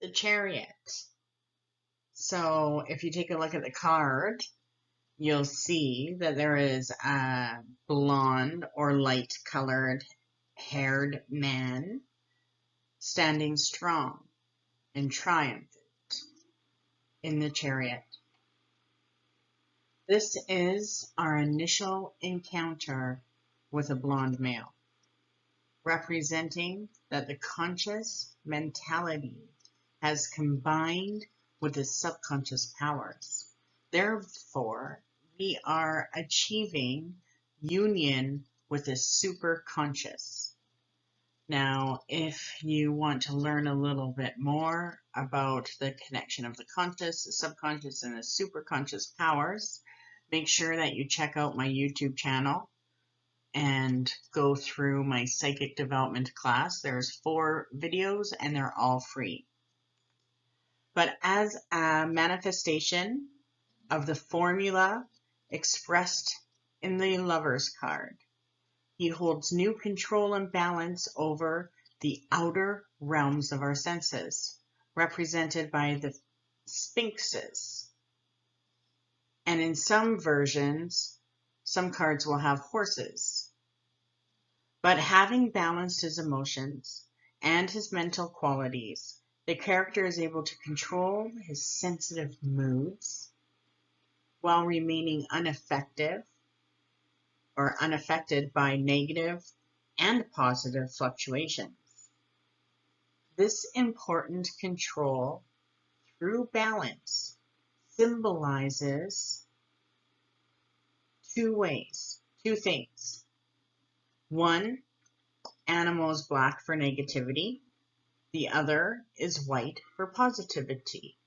the Chariot. So if you take a look at the card, you'll see that there is a blonde or light colored haired man standing strong and triumphant in the Chariot. This is our initial encounter with a blonde male, representing that the conscious mentality has combined with the subconscious powers. Therefore, we are achieving union with the superconscious. Now, if you want to learn a little bit more about the connection of the conscious, the subconscious, and the superconscious powers, make sure that you check out my YouTube channel and go through my psychic development class. There's 4 videos and they're all free. But as a manifestation of the formula expressed in the Lover's card, he holds new control and balance over the outer realms of our senses, represented by the sphinxes. And in some versions, some cards will have horses. But having balanced his emotions and his mental qualities, the character is able to control his sensitive moods while remaining unaffected by negative and positive fluctuations. This important control through balance symbolizes 2 things. 1, animal is black for negativity. The other is white for positivity.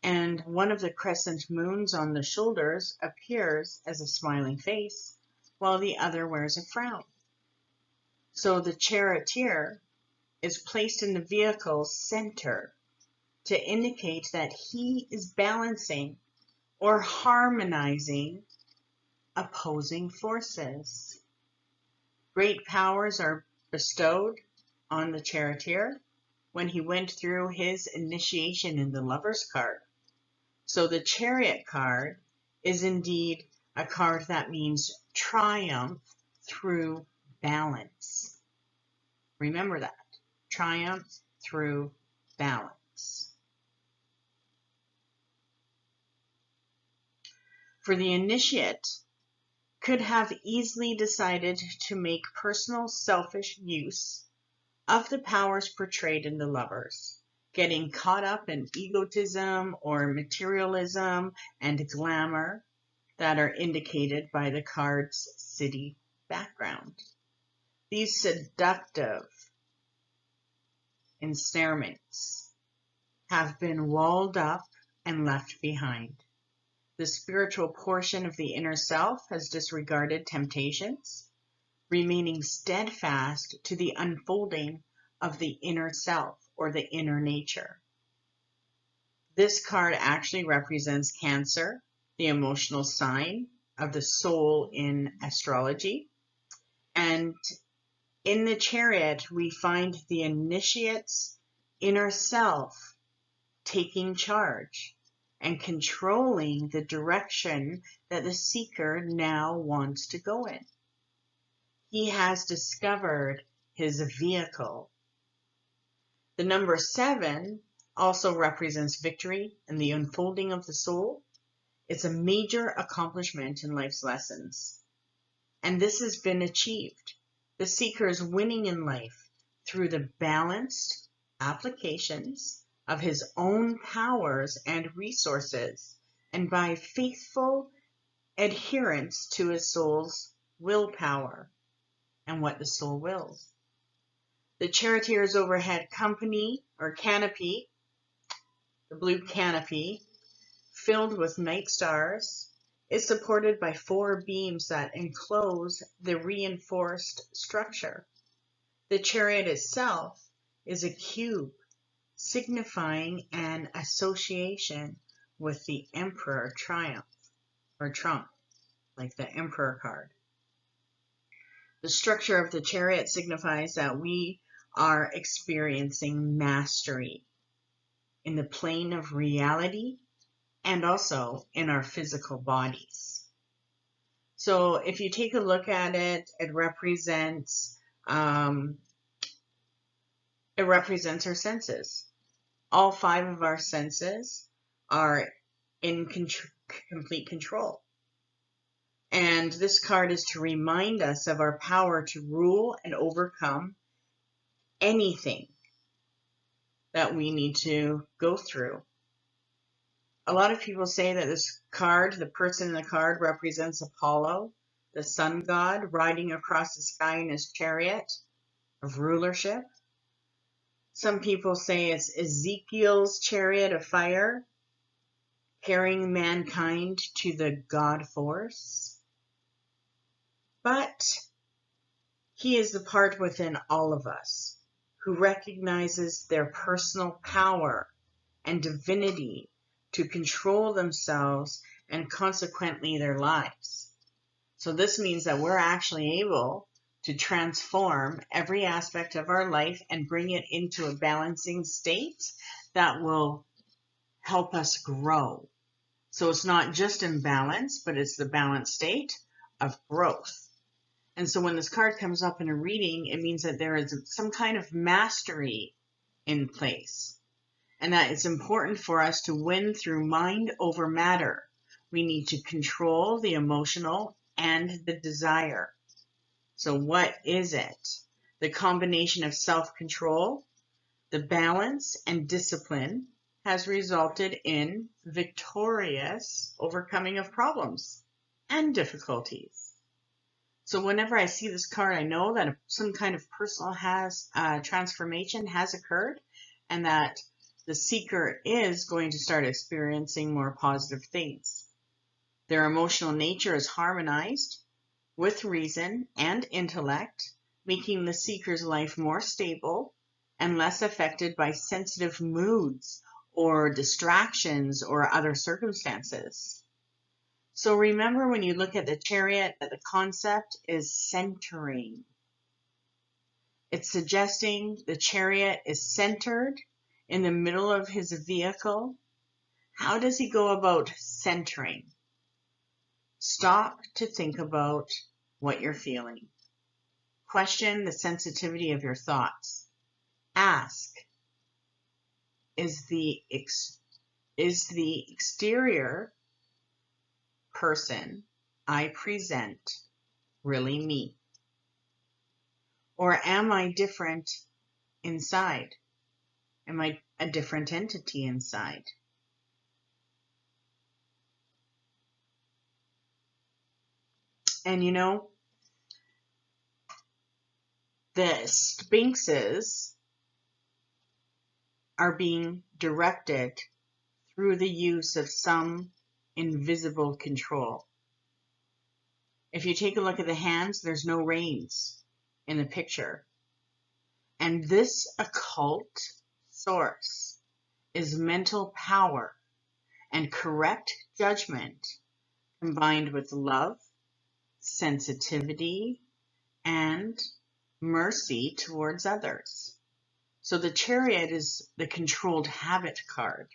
And one of the crescent moons on the shoulders appears as a smiling face, while the other wears a frown. So the charioteer is placed in the vehicle's center to indicate that he is balancing or harmonizing opposing forces. Great powers are bestowed on the charioteer when he went through his initiation in the Lover's card. So the Chariot card is indeed a card that means triumph through balance. Remember that. Triumph through balance. For the initiate, could have easily decided to make personal selfish use of the powers portrayed in the Lovers, getting caught up in egotism or materialism and glamour that are indicated by the card's city background. These seductive ensnarements have been walled up and left behind. The spiritual portion of the inner self has disregarded temptations, remaining steadfast to the unfolding of the inner self or the inner nature. This card actually represents Cancer, the emotional sign of the soul in astrology. And in the Chariot, we find the initiate's inner self taking charge and controlling the direction that the seeker now wants to go in. He has discovered his vehicle. The number 7 also represents victory and the unfolding of the soul. It's a major accomplishment in life's lessons. And this has been achieved. The seeker is winning in life through the balanced applications of his own powers and resources, and by faithful adherence to his soul's willpower and what the soul wills. The charioteer's overhead canopy, the blue canopy, filled with night stars, is supported by 4 beams that enclose the reinforced structure. The chariot itself is a cube, signifying an association with the Emperor Triumph, or Trump, like the Emperor card. The structure of the chariot signifies that we are experiencing mastery in the plane of reality and also in our physical bodies. So if you take a look at it, it represents our senses. All 5 of our senses are in complete control. And this card is to remind us of our power to rule and overcome anything that we need to go through. A lot of people say that this card, the person in the card, represents Apollo, the sun god, riding across the sky in his chariot of rulership. Some people say it's Ezekiel's chariot of fire, carrying mankind to the God force. But he is the part within all of us who recognizes their personal power and divinity to control themselves and consequently their lives. So this means that we're actually able to transform every aspect of our life and bring it into a balancing state that will help us grow. So it's not just in balance, but it's the balanced state of growth. And so when this card comes up in a reading, it means that there is some kind of mastery in place, and that it's important for us to win through mind over matter. We need to control the emotional and the desire. So what is it? The combination of self-control, the balance, and discipline has resulted in victorious overcoming of problems and difficulties. So whenever I see this card, I know that some kind of personal transformation has occurred, and that the seeker is going to start experiencing more positive things. Their emotional nature is harmonized with reason and intellect, making the seeker's life more stable and less affected by sensitive moods or distractions or other circumstances. So remember, when you look at the chariot, that the concept is centering. It's suggesting the chariot is centered in the middle of his vehicle. How does he go about centering? Stop to think about what you're feeling. Question the sensitivity of your thoughts. Ask, is the exterior person I present really me? Or am I different inside? Am I a different entity inside? And you know, the sphinxes are being directed through the use of some invisible control. If you take a look at the hands, there's no reins in the picture. And this occult source is mental power and correct judgment combined with love, sensitivity, and mercy towards others. So the chariot is the controlled habit card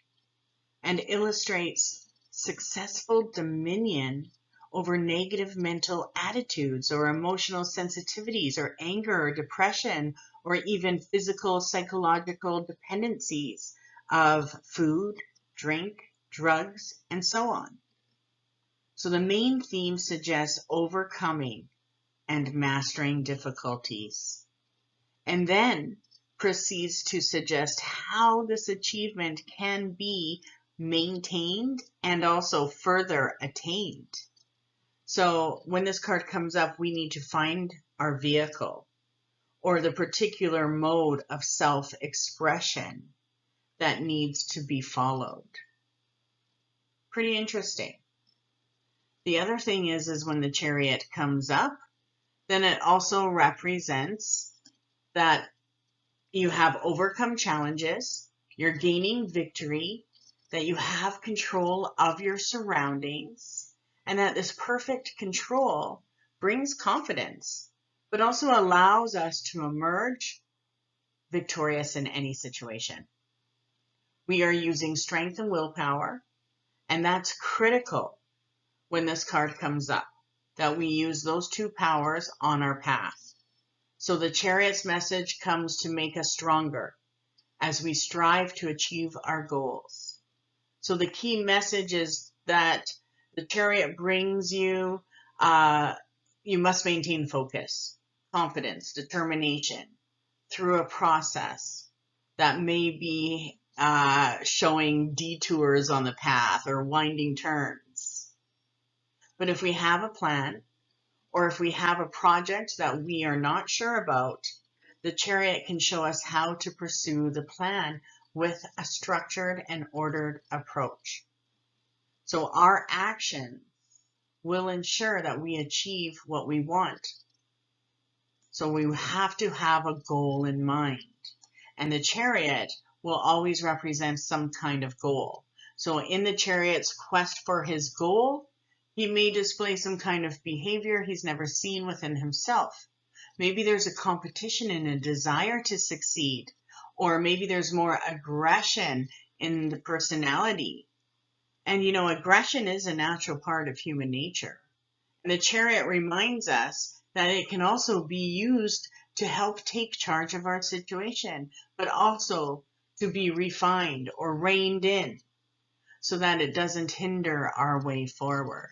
and illustrates successful dominion over negative mental attitudes or emotional sensitivities or anger or depression or even physical, psychological dependencies of food, drink, drugs, and so on. So the main theme suggests overcoming and mastering difficulties, and then proceeds to suggest how this achievement can be maintained and also further attained. So when this card comes up, we need to find our vehicle or the particular mode of self-expression that needs to be followed. Pretty interesting. The other thing is when the chariot comes up, then it also represents that you have overcome challenges, you're gaining victory, that you have control of your surroundings, and that this perfect control brings confidence, but also allows us to emerge victorious in any situation. We are using strength and willpower, and that's critical when this card comes up, that we use those two powers on our path. So the Chariot's message comes to make us stronger as we strive to achieve our goals. So the key message is that the Chariot brings you, you must maintain focus, confidence, determination through a process that may be showing detours on the path or winding turns. But if we have a plan, or if we have a project that we are not sure about, the Chariot can show us how to pursue the plan with a structured and ordered approach. So our actions will ensure that we achieve what we want. So we have to have a goal in mind. And the Chariot will always represent some kind of goal. So in the Chariot's quest for his goal, he may display some kind of behavior he's never seen within himself. Maybe there's a competition and a desire to succeed, or maybe there's more aggression in the personality. And you know, aggression is a natural part of human nature. And the Chariot reminds us that it can also be used to help take charge of our situation, but also to be refined or reined in so that it doesn't hinder our way forward.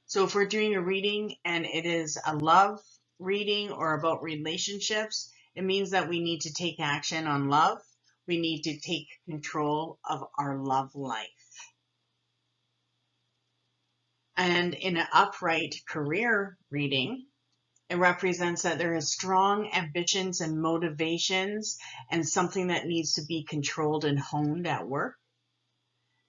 So if we're doing a reading and it is a love reading or about relationships, it means that we need to take action on love. We need to take control of our love life. And in an upright career reading, it represents that there is strong ambitions and motivations and something that needs to be controlled and honed at work.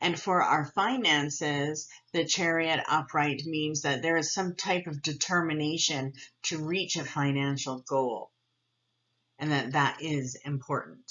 And for our finances, the Chariot upright means that there is some type of determination to reach a financial goal, and that is important.